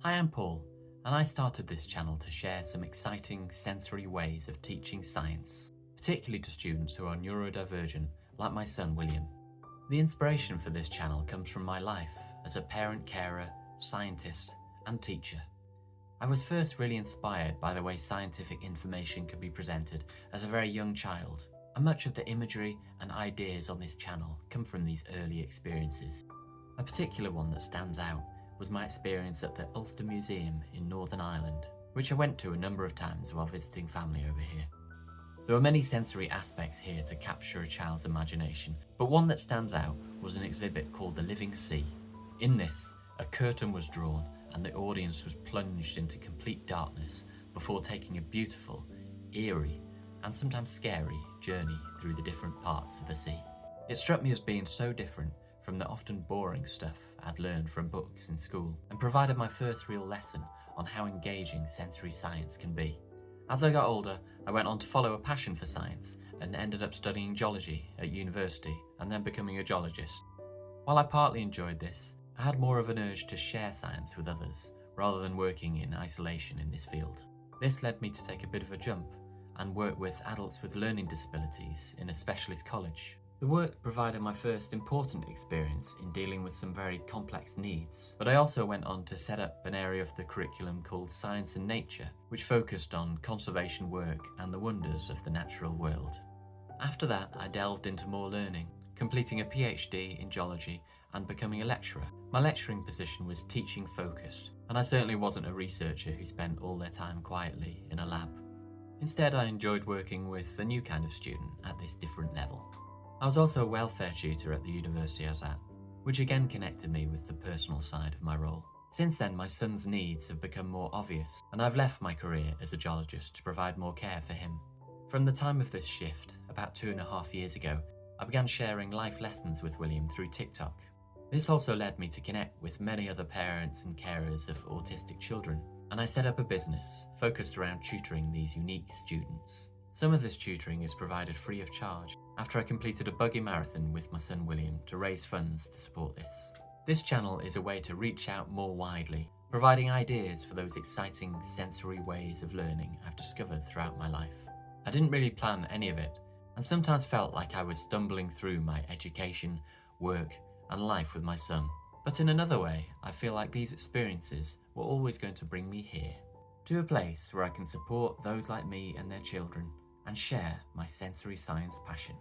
Hi, I'm Paul, and I started this channel to share some exciting sensory ways of teaching science, particularly to students who are neurodivergent, like my son William. The inspiration for this channel comes from my life as a parent, carer, scientist, and teacher. I was first really inspired by the way scientific information can be presented as a very young child, and much of the imagery and ideas on this channel come from these early experiences. A particular one that stands out was my experience at the Ulster Museum in Northern Ireland, which I went to a number of times while visiting family over here. There were many sensory aspects here to capture a child's imagination, but one that stands out was an exhibit called The Living Sea. In this, a curtain was drawn and the audience was plunged into complete darkness before taking a beautiful, eerie, and sometimes scary journey through the different parts of the sea. It struck me as being so different from the often boring stuff I'd learned from books in school, and provided my first real lesson on how engaging sensory science can be. As I got older, I went on to follow a passion for science and ended up studying geology at university and then becoming a geologist. While I partly enjoyed this, I had more of an urge to share science with others rather than working in isolation in this field. This led me to take a bit of a jump and work with adults with learning disabilities in a specialist college. The work provided my first important experience in dealing with some very complex needs, but I also went on to set up an area of the curriculum called Science and Nature, which focused on conservation work and the wonders of the natural world. After that, I delved into more learning, completing a PhD in geology and becoming a lecturer. My lecturing position was teaching focused, and I certainly wasn't a researcher who spent all their time quietly in a lab. Instead, I enjoyed working with a new kind of student at this different level. I was also a welfare tutor at the university I was at, which again connected me with the personal side of my role. Since then, my son's needs have become more obvious, and I've left my career as a geologist to provide more care for him. From the time of this shift, about 2.5 years ago, I began sharing life lessons with William through TikTok. This also led me to connect with many other parents and carers of autistic children, and I set up a business focused around tutoring these unique students. Some of this tutoring is provided free of charge after I completed a buggy marathon with my son William to raise funds to support this. This channel is a way to reach out more widely, providing ideas for those exciting sensory ways of learning I've discovered throughout my life. I didn't really plan any of it, and sometimes felt like I was stumbling through my education, work, and life with my son. But in another way, I feel like these experiences were always going to bring me here, to a place where I can support those like me and their children and share my sensory science passion.